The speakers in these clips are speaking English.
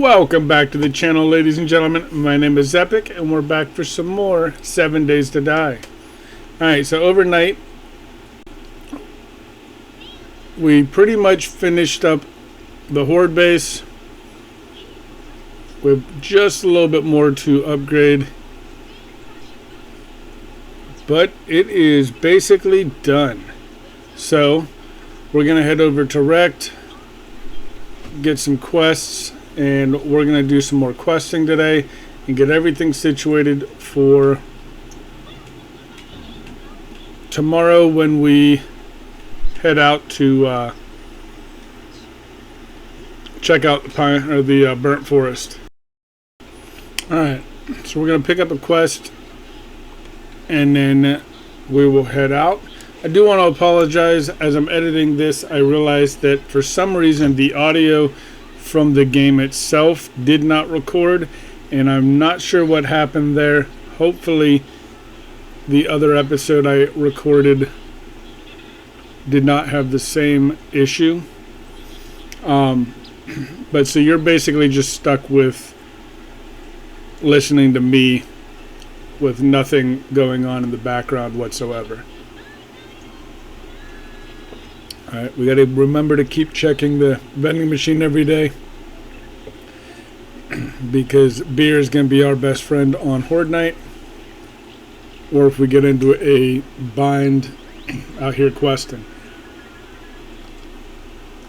Welcome back to the channel, ladies and gentlemen. My name is Epic, and we're back for some more 7 Days to Die. Alright, so overnight, we pretty much finished up the Horde base. We have just a little bit more to upgrade. But it is basically done. So, we're going to head over to Rect, get some quests, and we're going to do some more questing today and get everything situated for tomorrow when we head out to check out the burnt forest. Alright, so we're going to pick up a quest and then we will head out. I do want to apologize. As I'm editing this, I realized that for some reason the audio from the game itself did not record, and I'm not sure what happened there. Hopefully the other episode I recorded did not have the same issue. But so you're basically just stuck with listening to me with nothing going on in the background whatsoever. Alright, we got to remember to keep checking the vending machine every day because beer is going to be our best friend on Horde Night, or if we get into a bind out here questing.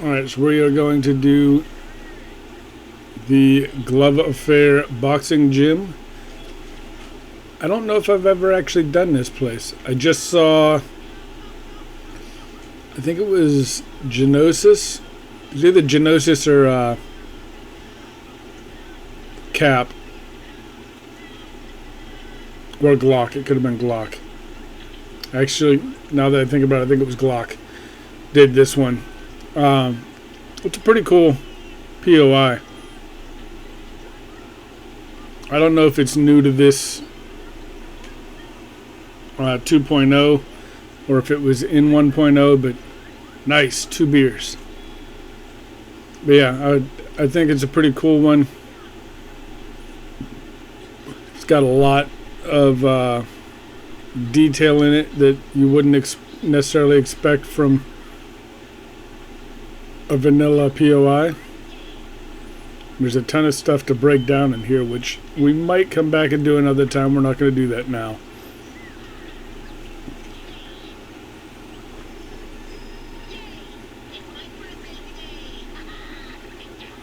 Alright, so we are going to do the Glove Affair Boxing Gym. I don't know if I've ever actually done this place. I just saw, I think it was Genosis. It was either Genosis or Cap. Or Glock. It could have been Glock. Actually, now that I think about it, I think it was Glock. Did this one. It's a pretty cool POI. I don't know if it's new to this 2.0 or if it was in 1.0, but nice, 2 beers. But yeah, I think it's a pretty cool one. It's got a lot of detail in it that you wouldn't necessarily expect from a vanilla POI. There's a ton of stuff to break down in here, which we might come back and do another time. We're not going to do that now.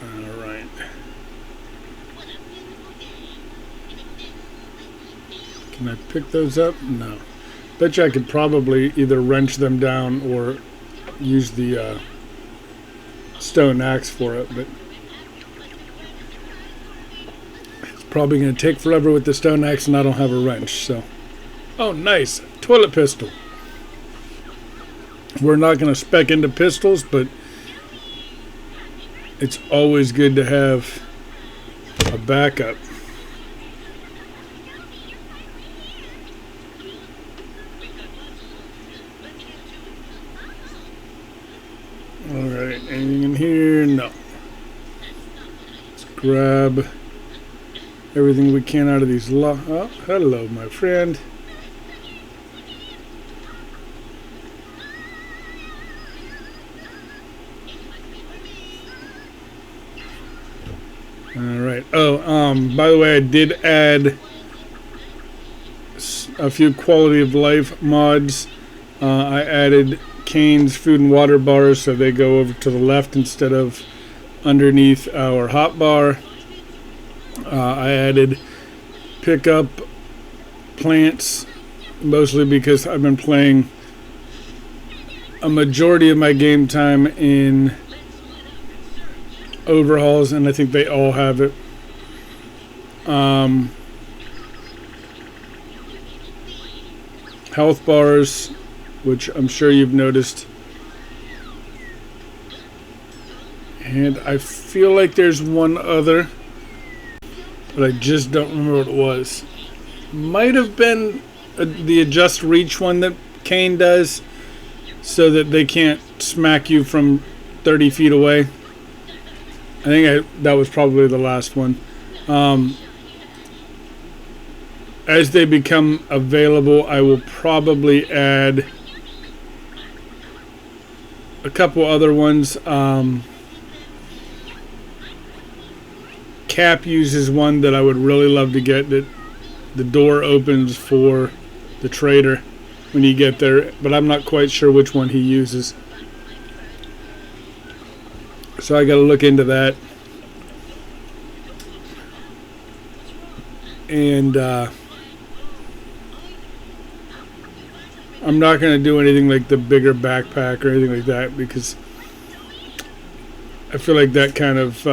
Alright. Can I pick those up? No. Bet you I could probably either wrench them down or use the stone axe for it, but probably going to take forever with the stone axe, and I don't have a wrench. So, oh, nice toilet pistol. We're not going to spec into pistols, but it's always good to have a backup. All right, anything in here? No. Let's grab everything we can out of these oh, hello, my friend. Alright. Oh, by the way, I did add a few quality of life mods. I added Kane's food and water bars so they go over to the left instead of underneath our hot bar. I added pick up plants, mostly because I've been playing a majority of my game time in overhauls, and I think they all have it. Health bars, which I'm sure you've noticed. And I feel like there's one other, but I just don't remember what it was. Might have been the adjust reach one that Kane does so that they can't smack you from 30 feet away. I think that was probably the last one. As they become available, I will probably add a couple other ones. Cap uses one that I would really love to get, that the door opens for the trader when you get there, but I'm not quite sure which one he uses. So I got to look into that. And I'm not going to do anything like the bigger backpack or anything like that, because I feel like that kind of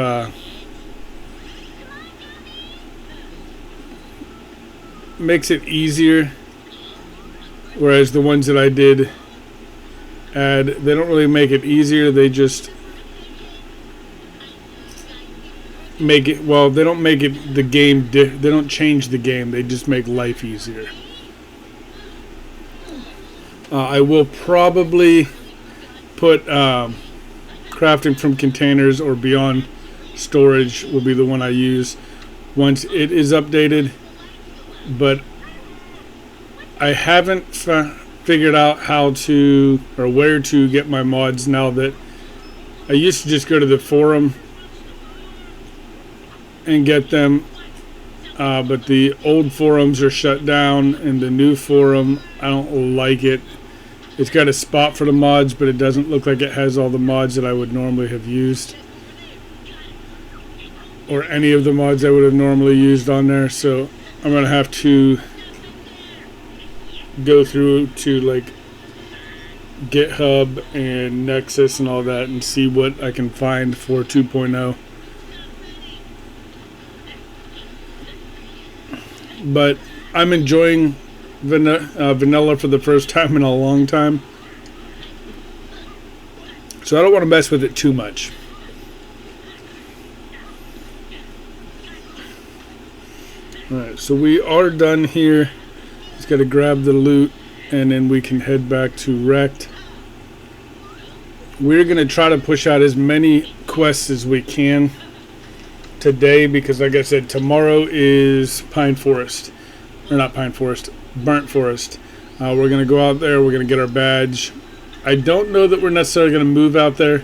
makes it easier, whereas the ones that I did add, they don't really make it easier, they just make it, well, they don't make it the game, they don't change the game, they just make life easier. I will probably put crafting from containers or beyond storage will be the one I use once it is updated, but I haven't figured out how to or where to get my mods now. That I used to just go to the forum and get them, but the old forums are shut down, and the new forum, I don't like it. It's got a spot for the mods, but it doesn't look like it has all the mods that I would normally have used, or any of the mods I would have normally used on there. So I'm going to have to go through to like GitHub and Nexus and all that and see what I can find for 2.0. But I'm enjoying vanilla for the first time in a long time, so I don't want to mess with it too much. Alright, so we are done here. Just got to grab the loot and then we can head back to Wrecked. We're going to try to push out as many quests as we can today, because like I said, tomorrow is Pine Forest, or not Pine Forest, Burnt Forest. We're going to go out there, we're going to get our badge. I don't know that we're necessarily going to move out there.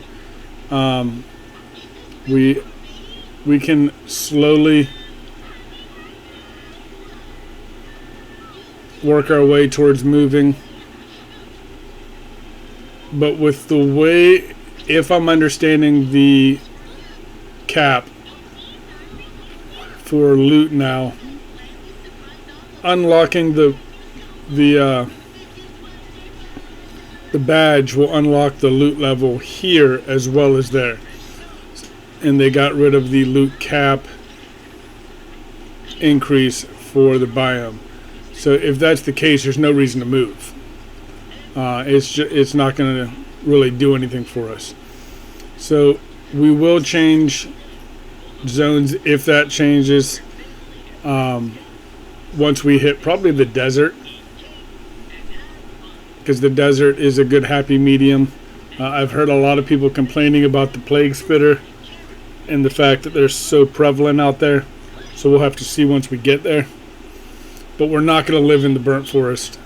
We can slowly work our way towards moving, but with the way, if I'm understanding the cap for loot now, unlocking the badge will unlock the loot level here as well as there, and they got rid of the loot cap increase for the biome. So if that's the case, there's no reason to move. It's not going to really do anything for us. So we will change zones if that changes. Once we hit probably the desert, because the desert is a good happy medium. I've heard a lot of people complaining about the plague spitter and the fact that they're so prevalent out there. So we'll have to see once we get there. But we're not going to live in the burnt forest.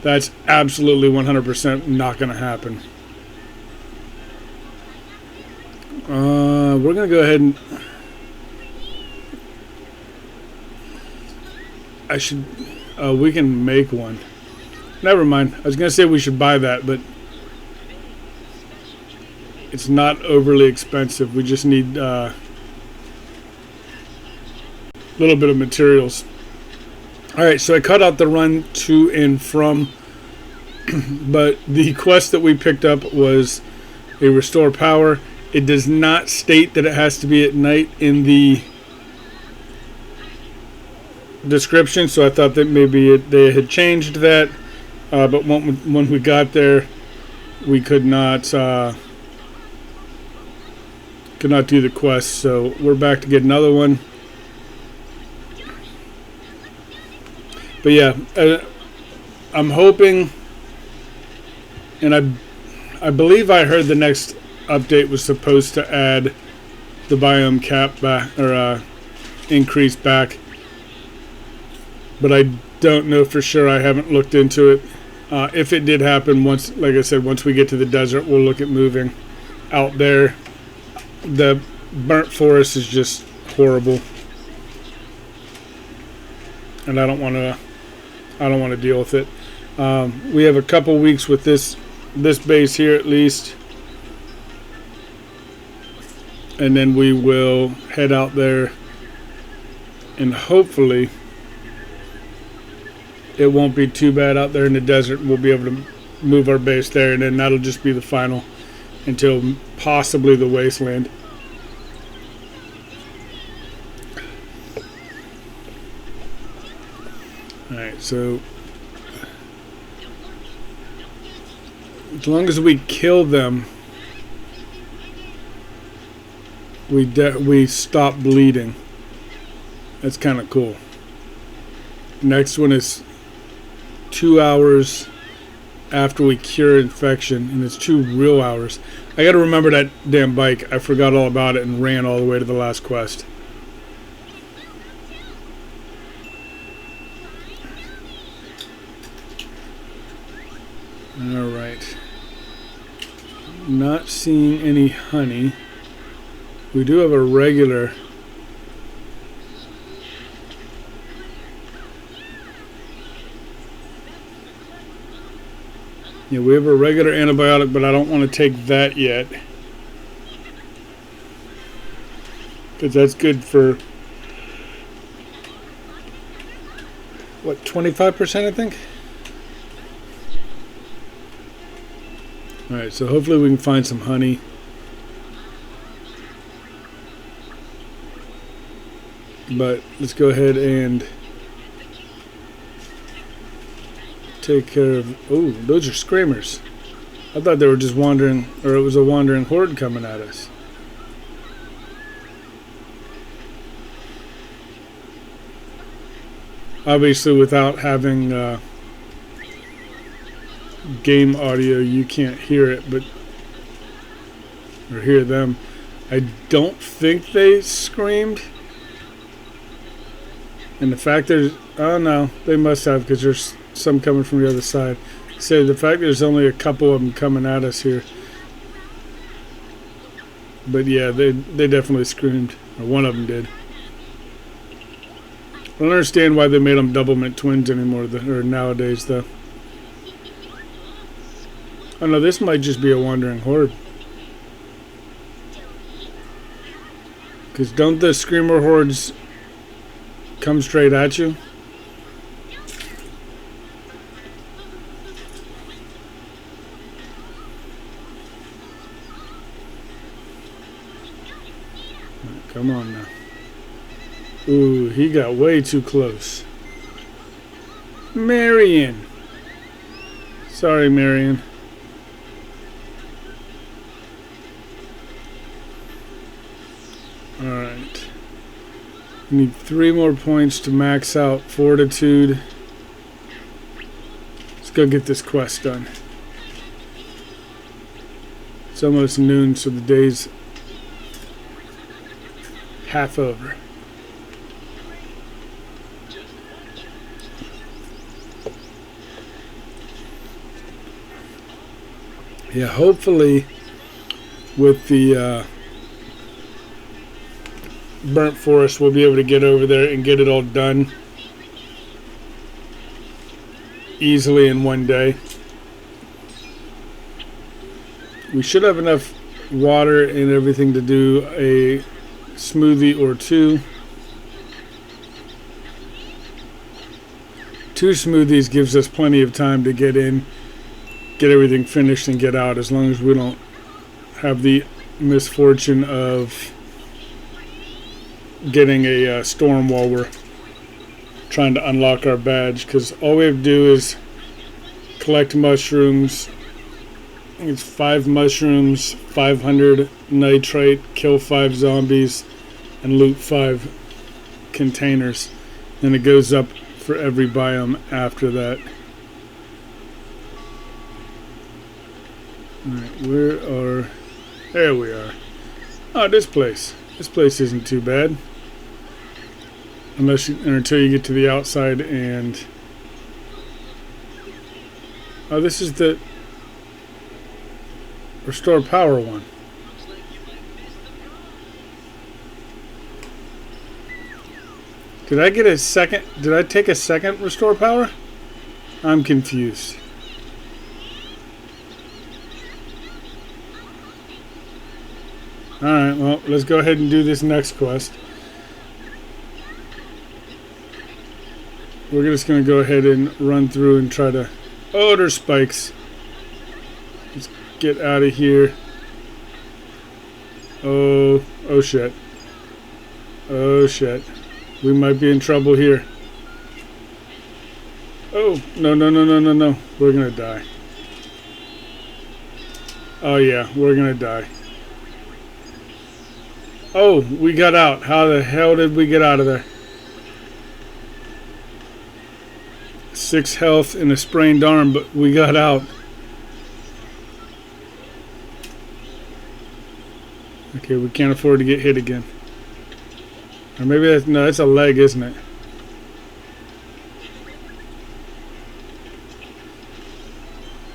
That's absolutely 100% not going to happen. We're going to go ahead and... we can make one. Never mind. I was going to say we should buy that, but it's not overly expensive. We just need a little bit of materials. Alright, so I cut out the run to and from, but the quest that we picked up was a restore power. It does not state that it has to be at night in the description, so I thought that maybe they had changed that, but when we got there, we could not do the quest, so we're back to get another one. But yeah, I'm hoping, and I believe I heard the next update was supposed to add the biome cap back, or increase back. But I don't know for sure. I haven't looked into it. If it did happen, once, like I said, once we get to the desert, we'll look at moving out there. The burnt forest is just horrible, and I don't want to deal with it. We have a couple weeks with this base here at least, and then we will head out there, and hopefully it won't be too bad out there in the desert. We'll be able to move our base there, and then that'll just be the final until possibly the wasteland. Alright, so as long as we kill them, we stop bleeding. That's kind of cool. Next one is 2 hours after we cure infection, and it's 2 real hours. I gotta remember that damn bike. I forgot all about it and ran all the way to the last quest. Alright. Not seeing any honey. We do have a regular. Yeah, we have a regular antibiotic, but I don't want to take that yet, because that's good for, what, 25%, I think? Alright, so hopefully we can find some honey. But let's go ahead and take care of... Oh, those are screamers. I thought they were just wandering, or it was a wandering horde coming at us. Obviously, without having game audio, you can't hear it, but or hear them. I don't think they screamed. And the fact there's... Oh, no, they must have, because there's some coming from the other side. So the fact there's only a couple of them coming at us here. But yeah, they definitely screamed. Or one of them did. I don't understand why they made them double mint twins anymore, or nowadays, though. Oh no, this might just be a wandering horde. Because don't the screamer hordes come straight at you? Come on now. Ooh, he got way too close. Marion. Sorry, Marion. Alright. We need 3 more points to max out fortitude. Let's go get this quest done. It's almost noon, so the day's half over. Yeah, hopefully with the burnt forest we'll be able to get over there and get it all done easily in one day. We should have enough water and everything to do a smoothie or 2. 2 smoothies gives us plenty of time to get in, get everything finished, and get out, as long as we don't have the misfortune of getting a storm while we're trying to unlock our badge. Because all we have to do is collect mushrooms. I think it's 5 mushrooms, 500 nitrate, kill 5 zombies, and loot 5 containers. And it goes up for every biome after that. Alright, where are... There we are. Oh, this place. This place isn't too bad. Unless or until you get to the outside and... Oh, this is the restore power one. Did I get a second? Did I take a second restore power? I'm confused. Alright, well, let's go ahead and do this next quest. We're just going to go ahead and run through and try to... Oh, there's spikes. Let's get out of here. Oh shit. Oh shit. We might be in trouble here. Oh, no. We're going to die. Oh yeah, we're going to die. Oh, we got out. How the hell did we get out of there? 6 health and a sprained arm, but we got out. Okay, we can't afford to get hit again. Or maybe that's... No, that's a leg, isn't it?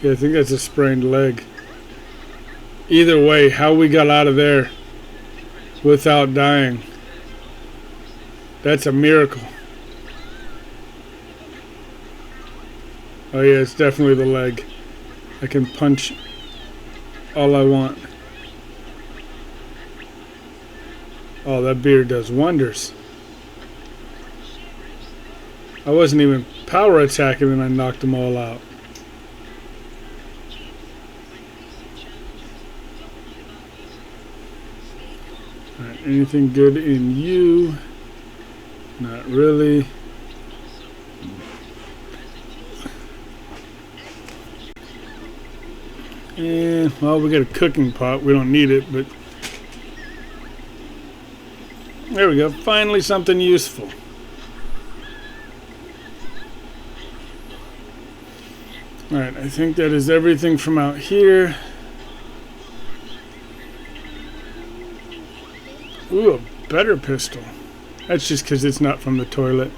Yeah, I think that's a sprained leg. Either way, how we got out of there without dying, that's a miracle. Oh yeah, it's definitely the leg. I can punch all I want. Oh, that beer does wonders. I wasn't even power attacking and I knocked them all out. Alright, anything good in you? Not really. And, well, we got a cooking pot. We don't need it, but... There we go. Finally something useful. Alright, I think that is everything from out here. Ooh, a better pistol. That's just because it's not from the toilet.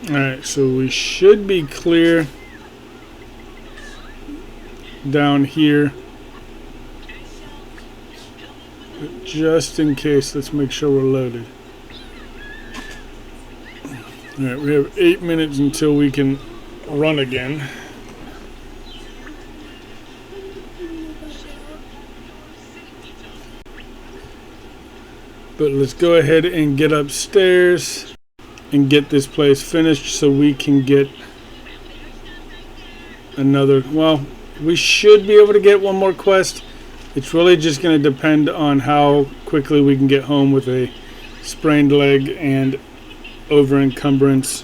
Alright, so we should be clear down here. But just in case, let's make sure we're loaded. Alright, we have 8 minutes until we can run again. But let's go ahead and get upstairs and get this place finished so we can get another... Well, we should be able to get one more quest. It's really just going to depend on how quickly we can get home with a sprained leg and over encumbrance.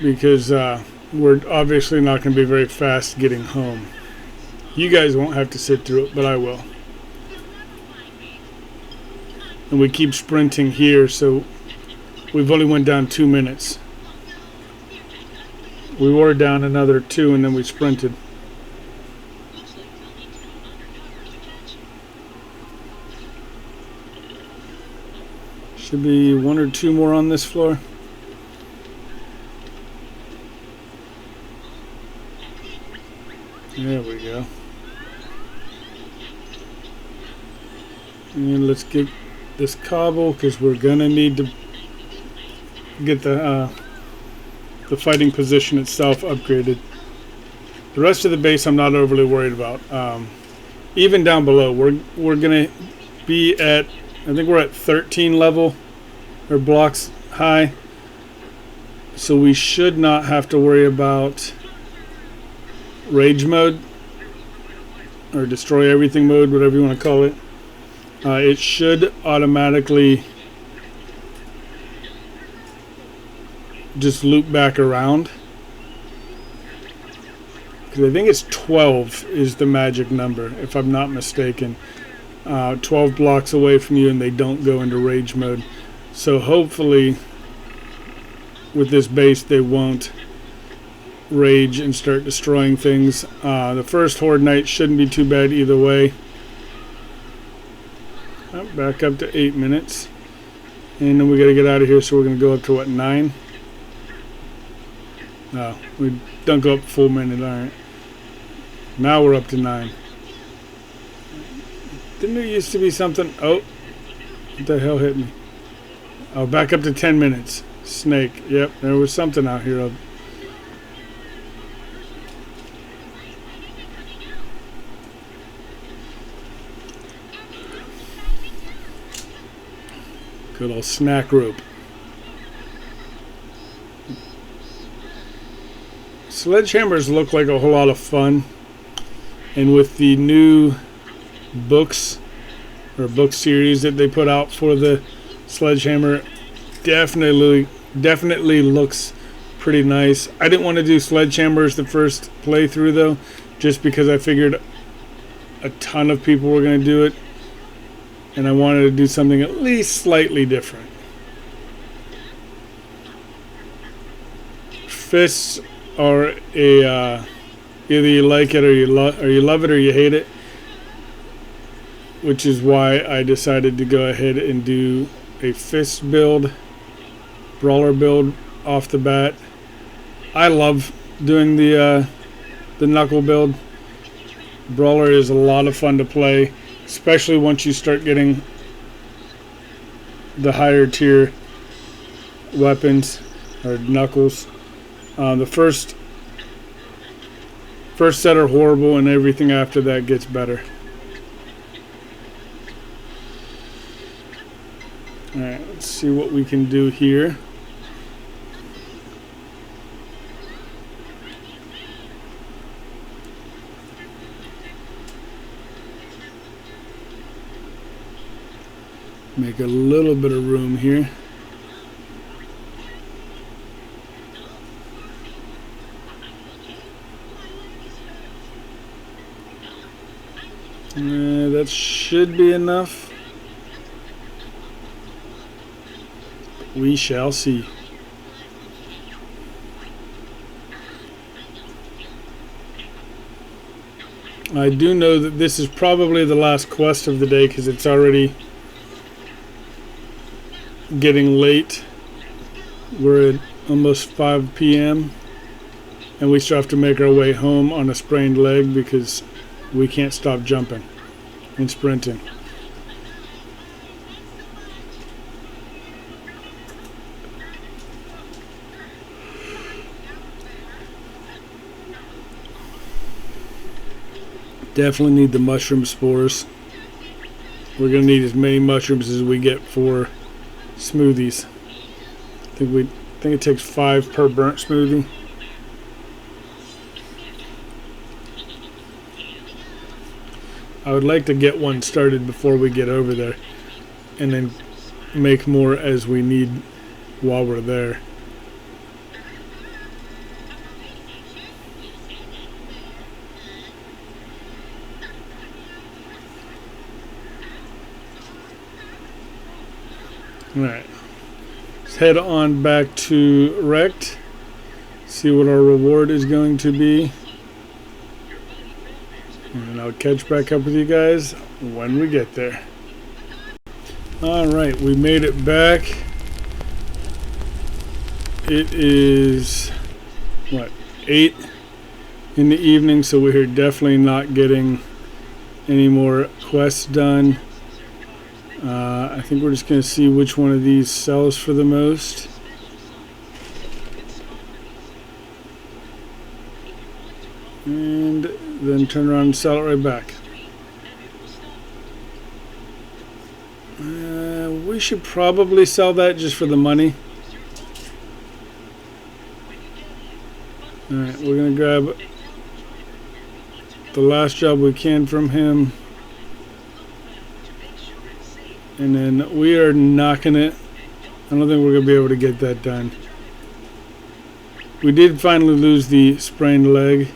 Because we're obviously not going to be very fast getting home. You guys won't have to sit through it, but I will. And we keep sprinting here, so we've only went down 2 minutes. We were down another 2 and then we sprinted. Should be 1 or 2 more on this floor. There we go. And let's get this cobble because we're gonna need to get the fighting position itself upgraded. The rest of the base I'm not overly worried about. Even down below, we're gonna be at, I think we're at 13 level or blocks high, so we should not have to worry about rage mode or destroy everything mode, whatever you want to call it. It should automatically just loop back around, because I think it's 12 is the magic number, if I'm not mistaken. 12 blocks away from you and they don't go into rage mode. So hopefully with this base they won't rage and start destroying things. The first Horde Knight shouldn't be too bad either way. Oh, back up to 8 minutes. And then we got to get out of here, so we're going to go up to what, 9? No, we don't go up a full minute. Alright. Now we're up to 9. Didn't there used to be something? Oh, what the hell hit me? Oh, back up to 10 minutes. Snake. Yep, there was something out here. Good old snack rope. Sledgehammers look like a whole lot of fun. And with the new books or book series that they put out for the Sledgehammer, definitely looks pretty nice. I didn't want to do Sledgehammers the first playthrough though, just because I figured a ton of people were going to do it, and I wanted to do something at least slightly different. Fists are a either you like it or you love it or you hate it, which is why I decided to go ahead and do a fist build, brawler build off the bat. I love doing the knuckle build. Brawler is a lot of fun to play, especially once you start getting the higher tier weapons or knuckles. The first set are horrible, and everything after that gets better. Alright, let's see what we can do here. Make a little bit of room here. That should be enough. We shall see. I do know that this is probably the last quest of the day because it's already getting late. We're at almost 5 p.m. and we still have to make our way home on a sprained leg because we can't stop jumping and sprinting. Definitely need the mushroom spores. We're going to need as many mushrooms as we get for smoothies. I think it takes 5 per burnt smoothie. I would like to get one started before we get over there, and then make more as we need while we're there. Alright, let's head on back to Wrecked, see what our reward is going to be, and I'll catch back up with you guys when we get there. Alright, we made it back. It is, what, 8 in the evening, so we're definitely not getting any more quests done. I think we're just going to see which one of these sells for the most. And then turn around and sell it right back. We should probably sell that just for the money. Alright, we're going to grab the last job we can from him. And then we are knocking it. I don't think we're going to be able to get that done. We did finally lose the sprained leg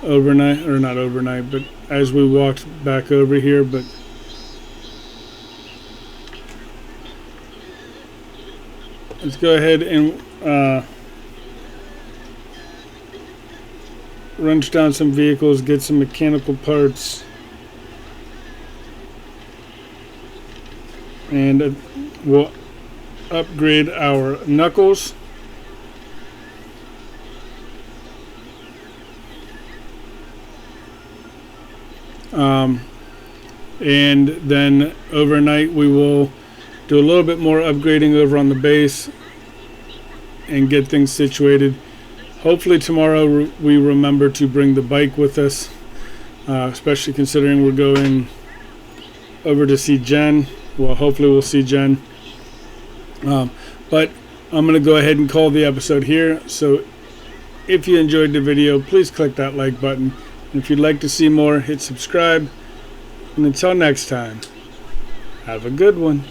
overnight, or not overnight, but as we walked back over here, but let's go ahead and wrench down some vehicles, get some mechanical parts, and we'll upgrade our knuckles. And then overnight we will do a little bit more upgrading over on the base and get things situated. Hopefully tomorrow we remember to bring the bike with us, especially considering we're going over to see Jen. Well, hopefully we'll see Jen. But I'm going to go ahead and call the episode here. So if you enjoyed the video, please click that like button. And if you'd like to see more, hit subscribe. And until next time, have a good one.